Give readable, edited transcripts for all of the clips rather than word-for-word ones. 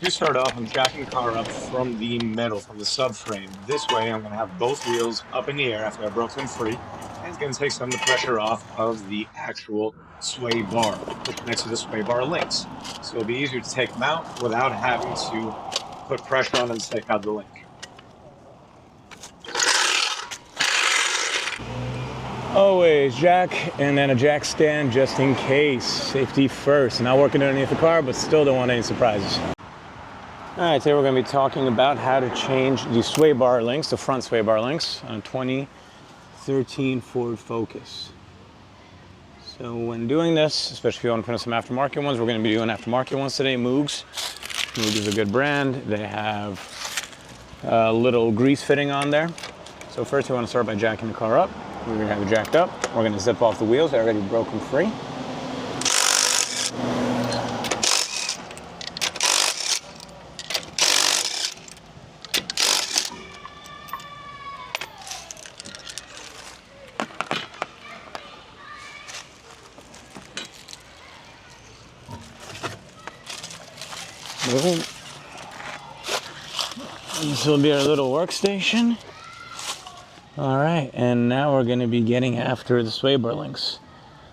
to start off, I'm jacking the car up from the middle, from the subframe. This way, I'm going to have both wheels up in the air after I broke them free, and it's going to take some of the pressure off of the actual sway bar, which connects to the sway bar links. So it'll be easier to take them out without having to put pressure on them to take out the link. Always jack and then a jack stand just in case. Safety first. Not working underneath the car, but still don't want any surprises. All right, today we're going to be talking about how to change the sway bar links, the front sway bar links on a 2013 Ford Focus. So when doing this, especially if you want to put in some aftermarket ones, we're going to be doing aftermarket ones today, Moogs. Moog is a good brand. They have a little grease fitting on there. So first we want to start by jacking the car up. We're going to have it jacked up. We're going to zip off the wheels. I already broke them free. Boom. This will be our little workstation. All right, and now we're going to be getting after the sway bar links.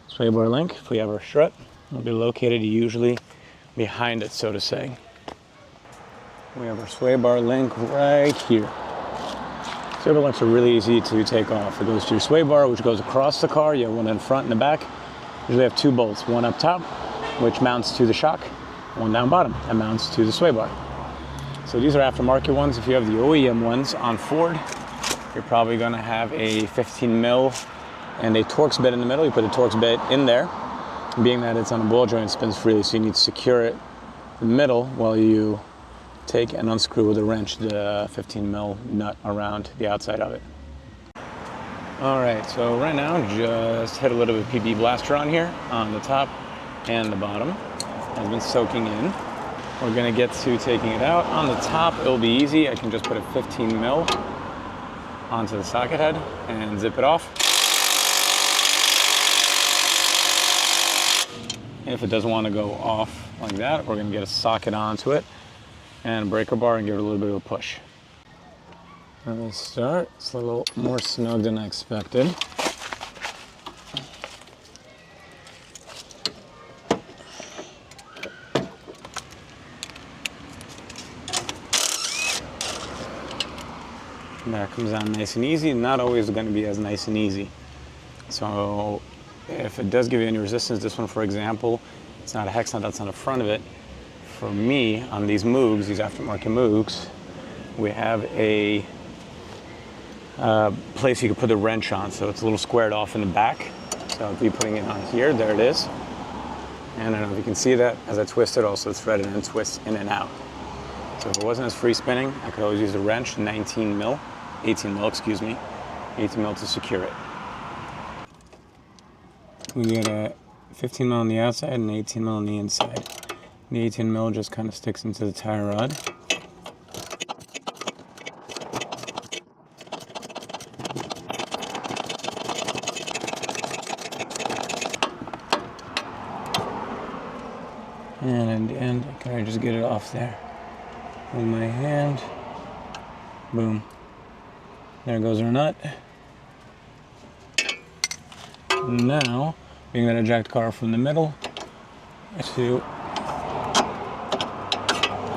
Sway bar link, if we have our strut, will be located usually behind it, so to say. We have our sway bar link right here. Sway bar links are really easy to take off. It goes to your sway bar, which goes across the car. You have one in front and the back. Usually have two bolts, one up top, which mounts to the shock, one down bottom, that mounts to the sway bar. So these are aftermarket ones. If you have the OEM ones on Ford, you're probably going to have a 15 mil and a Torx bit in the middle. You put the Torx bit in there. Being that it's on a ball joint, it spins freely, so you need to secure it in the middle while you take and unscrew with a wrench the 15 mil nut around the outside of it. All right, so right now, just hit a little bit of PB blaster on here on the top and the bottom. Has been soaking in. We're going to get to taking it out. On the top, it'll be easy. I can just put a 15 mil onto the socket head and zip it off. If it doesn't want to go off like that, we're going to get a socket onto it and a breaker bar and give it a little bit of a push. Let me start. It's a little more snug than I expected. That comes out nice and easy. Not always going to be as nice and easy. So if it does give you any resistance, this one, for example, it's not a hex nut that's on the front of it. For me, on these Moogs, these aftermarket Moogs, we have a place you can put the wrench on. So it's a little squared off in the back. So I'll be putting it on here. There it is. And I don't know if you can see that. As I twist it, also threaded and twists in and out. So if it wasn't as free spinning, I could always use a wrench, 18 mil, excuse me, 18 mil to secure it. We get a 15 mil on the outside and 18 mil on the inside. The 18 mil just kind of sticks into the tie rod. And in the end, I can just get it off there with my hand. Boom. There goes our nut. Now, being that I jacked the car from the middle, to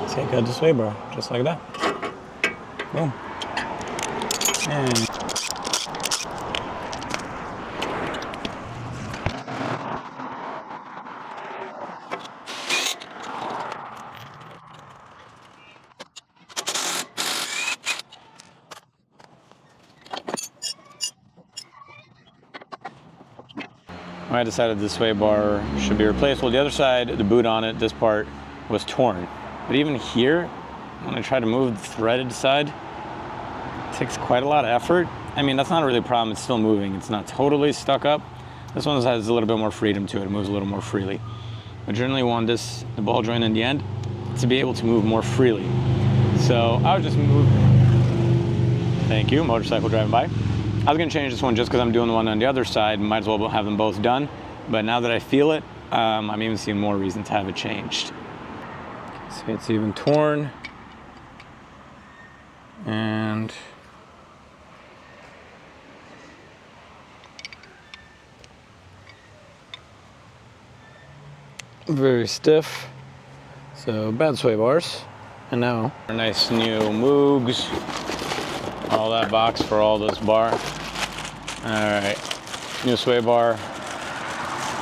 take out the sway bar, just like that. Boom. And I decided the sway bar should be replaced. Well, the other side, the boot on it, this part was torn. But even here, when I try to move the threaded side, it takes quite a lot of effort. I mean, that's not really a problem. It's still moving. It's not totally stuck up. This one has a little bit more freedom to it. It moves a little more freely. I generally want the ball joint in the end to be able to move more freely. So I would just move. Thank you, motorcycle driving by. I was going to change this one just because I'm doing the one on the other side. Might as well have them both done. But now that I feel it, I'm even seeing more reason to have it changed. See, it's even torn. And very stiff. So bad sway bars. And now our nice new Moogs. All that box for all this bar. All right, new sway bar.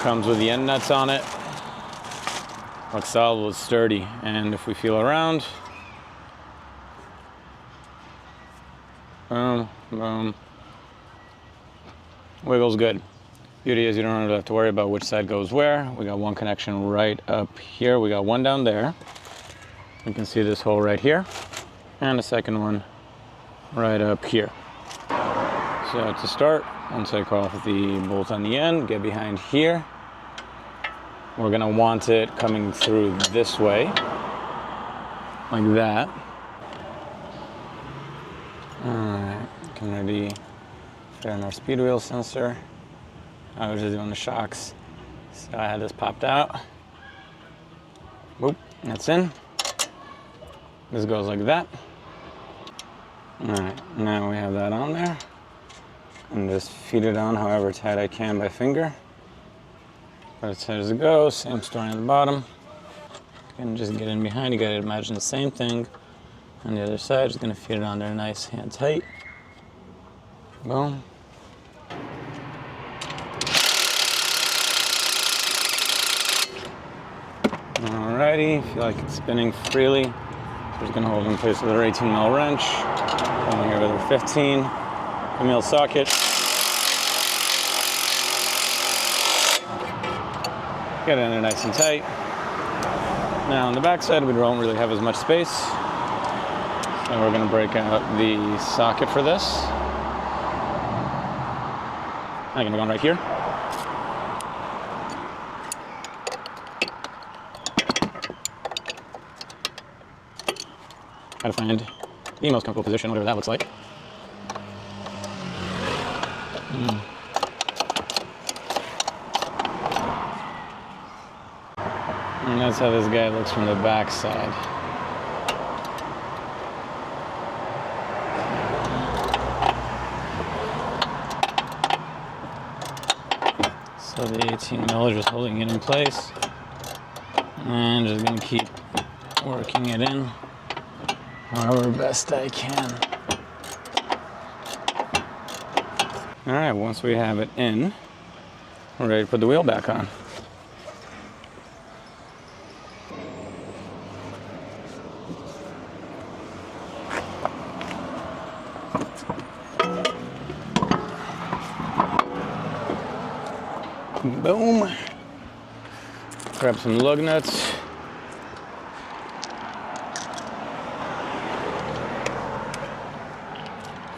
Comes with the end nuts on it. Looks solid, looks sturdy. And if we feel around, boom, boom. Wiggles good. Beauty is you don't really have to worry about which side goes where. We got one connection right up here. We got one down there. You can see this hole right here. And a second one right up here. So to start, once I cut off the bolt on the end, get behind here. We're gonna want it coming through this way, like that. All right, can already fit in our speed wheel sensor. I was just doing the shocks, so I had this popped out. Boop, that's in. This goes like that. All right, now we have that on there. And just feed it on however tight I can by finger. But as tight as it goes, same story on the bottom. And just get in behind, you gotta imagine the same thing on the other side. Just gonna feed it on there nice, hand tight. Boom. Alrighty, feel like it's spinning freely. So just gonna hold it in place with our 18mm wrench. Going here with our 15mm socket. Get it in there nice and tight. Now on the back side, we don't really have as much space. So we're gonna break out the socket for this. I'm gonna go on right here. Gotta find the most comfortable position, whatever that looks like. And that's how this guy looks from the back side. So the 18mm is just holding it in place. And just gonna keep working it in however best I can. All right, once we have it in, we're ready to put the wheel back on. Boom. Grab some lug nuts.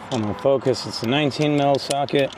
Full focus, it's a 19mm socket.